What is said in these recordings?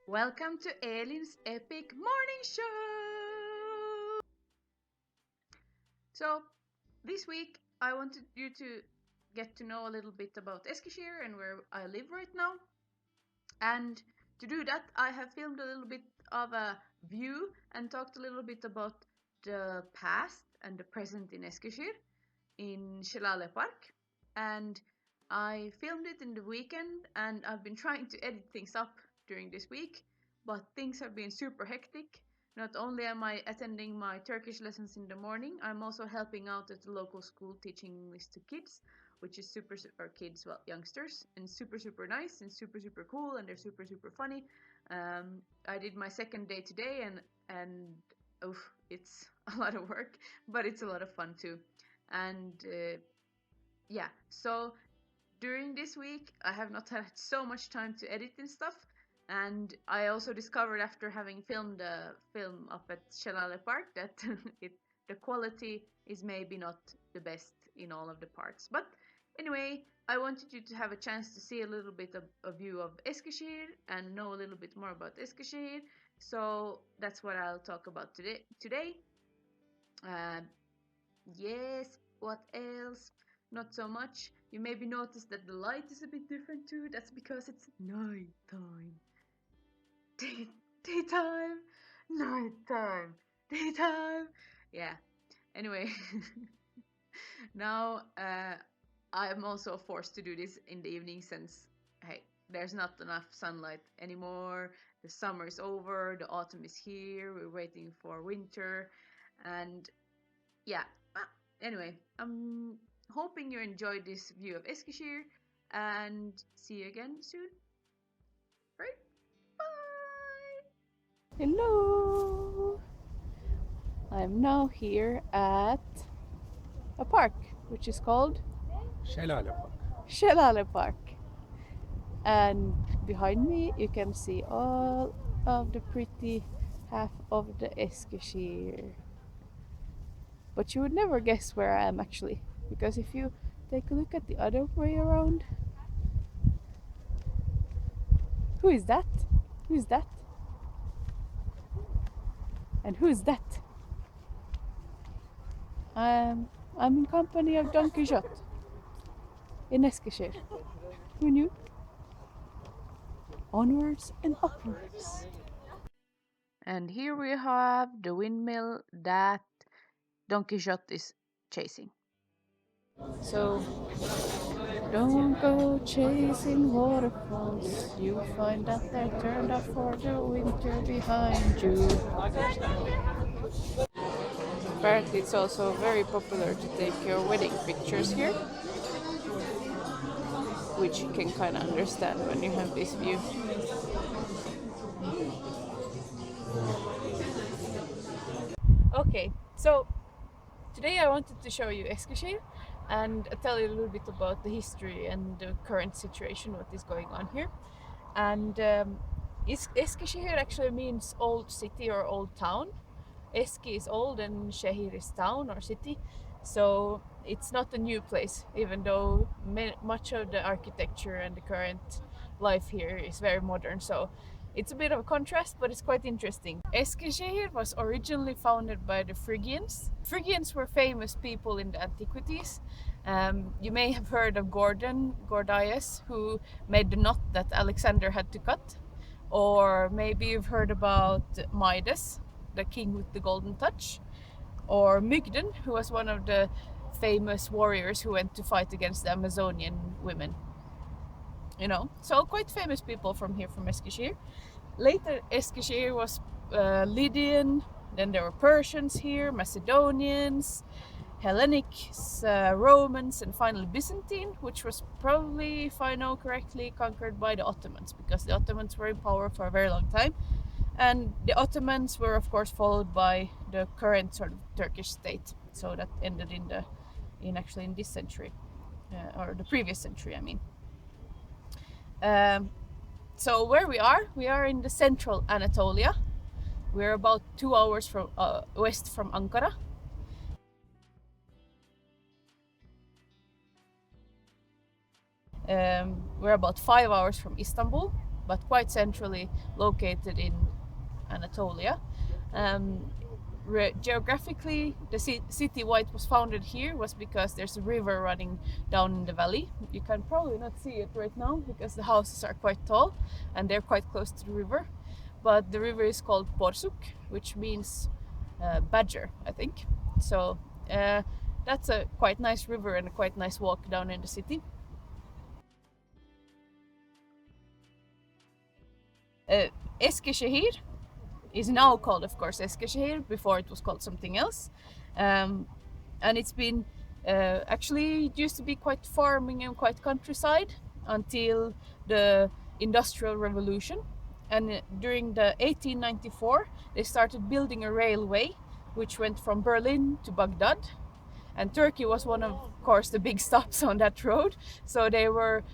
Welcome to Eelin's epic morning show! So, this week I wanted you to get to know a little bit about Eskişehir and where I live right now. And to do that, I have filmed a little bit of a view and talked a little bit about the past and the present in Eskişehir in Şelale Park. And I filmed it in the weekend and I've been trying to edit things up during this week, but things have been super hectic. Not only am I attending my Turkish lessons in the morning, I'm also helping out at the local school teaching English to kids, which is or kids, well, youngsters, and super nice and super cool, and they're super funny. I did my second day today, and it's a lot of work, but it's a lot of fun too. And yeah, so during this week I have not had so much time to edit and stuff, and I also discovered after having filmed a film up at Şelale Park that the quality is maybe not the best in all of the parts. But anyway, I wanted you to have a chance to see a little bit of a view of Eskişehir and know a little bit more about Eskişehir. So that's what I'll talk about today. Yes, what else? Not so much. You maybe noticed that the light is a bit different too. That's because it's night time. Daytime, nighttime, daytime. Yeah. Anyway, now I'm also forced to do this in the evening since, hey, there's not enough sunlight anymore. The summer is over, the autumn is here, we're waiting for winter, and yeah. Anyway, I'm hoping you enjoyed this view of Eskişehir, and see you again soon. Right? Bye! Hello! I'm now here at a park which is called Şelale Park. Şelale Park. And behind me you can see all of the pretty half of the Eskişehir. But you would never guess where I am actually, because if you take a look at the other way around. Who is that? Who is that? And who is that? I'm in company of Don Quixote in Eskişehir. Who knew? Onwards and upwards. And here we have the windmill that Don Quixote is chasing. So, don't go chasing waterfalls. You'll find that they're turned off for the winter behind you. Apparently, it's also very popular to take your wedding pictures here, which you can kind of understand when you have this view. Okay, so today I wanted to show you Eskişehir and tell you a little bit about the history and the current situation, what is going on here. And Eskişehir actually means old city or old town. Eski is old and Şehir is town or city. So it's not a new place, even though much of the architecture and the current life here is very modern. So it's a bit of a contrast, but it's quite interesting. Eskişehir was originally founded by the Phrygians. Phrygians were famous people in the antiquities. You may have heard of Gordias, who made the knot that Alexander had to cut. Or maybe you've heard about Midas, the king with the golden touch. Or Mygden, who was one of the famous warriors who went to fight against the Amazonian women. You know, so quite famous people from here, from Eskişehir. Later, Eskişehir was Lydian, then there were Persians here, Macedonians, Hellenic, Romans, and finally Byzantine, which was probably, if I know correctly, conquered by the Ottomans, because the Ottomans were in power for a very long time. And the Ottomans were, of course, followed by the current sort of Turkish state. So that ended in this century, or the previous century, I mean. So where we are in the central Anatolia. We're about 2 hours from west from Ankara. We're about 5 hours from Istanbul, but quite centrally located in Anatolia. Geographically, the city why it was founded here was because there's a river running down in the valley. You can probably not see it right now because the houses are quite tall and they're quite close to the river. But the river is called Porsuk, which means badger, I think. So that's a quite nice river and a quite nice walk down in the city. Eskişehir is now called, of course, Eskişehir. Before it was called something else, and it's been actually it used to be quite farming and quite countryside until the Industrial Revolution. And during the 1894, they started building a railway which went from Berlin to Baghdad. And Turkey was one of course, the big stops on that road. So they were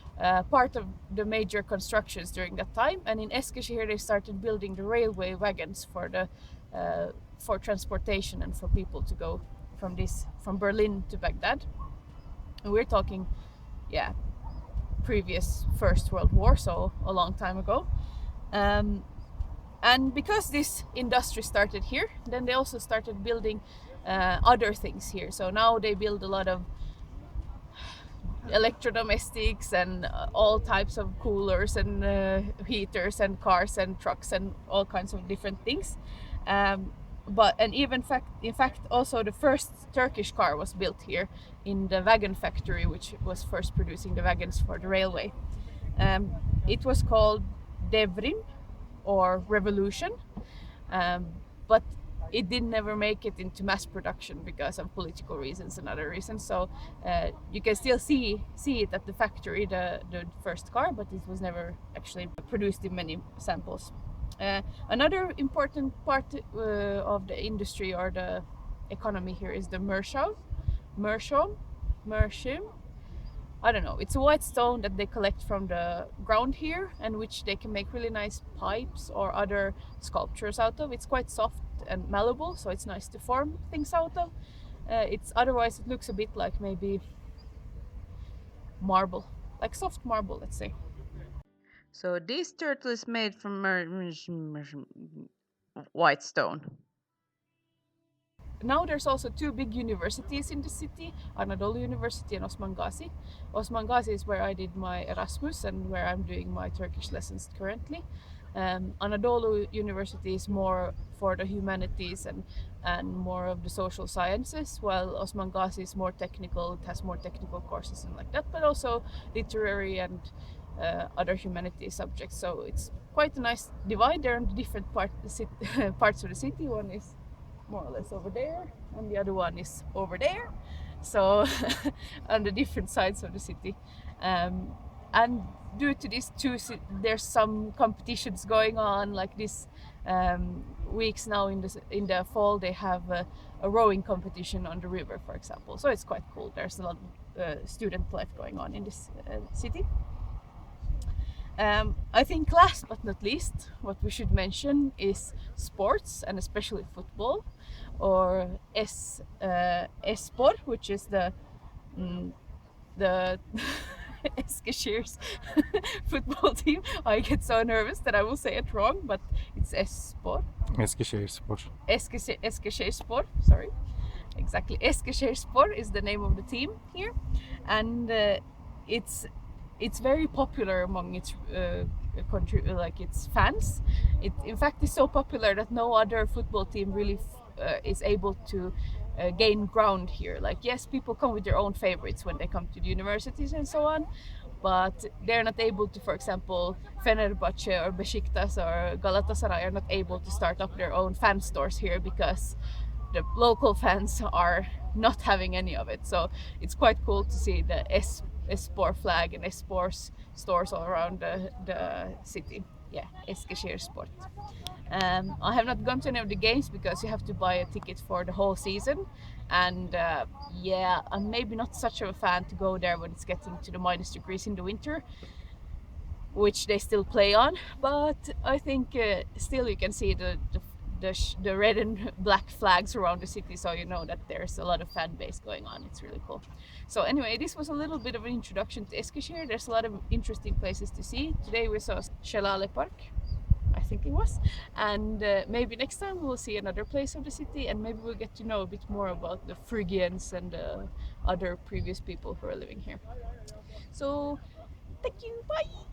part of the major constructions during that time. And in Eskişehir, they started building the railway wagons for transportation and for people to go from Berlin to Baghdad. And we're talking, previous First World War, so a long time ago. And because this industry started here, then they also started building other things here. So now they build a lot of electrodomestics and all types of coolers and heaters and cars and trucks and all kinds of different things. In fact, also the first Turkish car was built here in the wagon factory, which was first producing the wagons for the railway. It was called Devrim or Revolution, but it did never make it into mass production because of political reasons and other reasons. So you can still see it at the factory, the first car, but it was never actually produced in many samples. Another important part of the industry or the economy here is the Mersham. I don't know. It's a white stone that they collect from the ground here, and which they can make really nice pipes or other sculptures out of. It's quite soft and malleable, so it's nice to form things out of. Otherwise it looks a bit like maybe marble, like soft marble, let's say. So this turtle is made from white stone. Now there's also two big universities in the city, Anadolu University and Osman Gazi. Osman Gazi is where I did my Erasmus and where I'm doing my Turkish lessons currently. Anadolu University is more for the humanities and more of the social sciences, while Osman Gazi is more technical. It has more technical courses and like that, but also literary and other humanities subjects. So it's quite a nice divide. They're in different parts of the city. One is more or less over there, and the other one is over there. So on the different sides of the city. And due to these two, there's some competitions going on, like this weeks now in the fall they have a rowing competition on the river, for example. So it's quite cool. There's a lot of student life going on in this city. I think last but not least, what we should mention is sports, and especially football, or Espor, which is the Eskişehir's football team. I get so nervous that I will say it wrong, but it's Espor. Eskişehirspor, sorry. Exactly. Eskişehirspor is the name of the team here, and it's very popular among its country, like its fans. It in fact is so popular that no other football team really is able to gain ground here. Like, yes, people come with their own favorites when they come to the universities and so on, but they're not able to, for example, Fenerbahce or Beşiktaş or Galatasaray are not able to start up their own fan stores here because the local fans are not having any of it. So it's quite cool to see the Espor flag and Espor stores all around the city. Yeah, Eskişehirspor. I have not gone to any of the games because you have to buy a ticket for the whole season, and I'm maybe not such a fan to go there when it's getting to the minus degrees in the winter, which they still play on. But I think still you can see the red and black flags around the city, so you know that there's a lot of fan base going on. It's really cool. So anyway, this was a little bit of an introduction to Eskişehir. There's a lot of interesting places to see. Today we saw Şelale Park, I think it was, and maybe next time we'll see another place of the city, and maybe we'll get to know a bit more about the Phrygians and other previous people who are living here. So thank you, bye.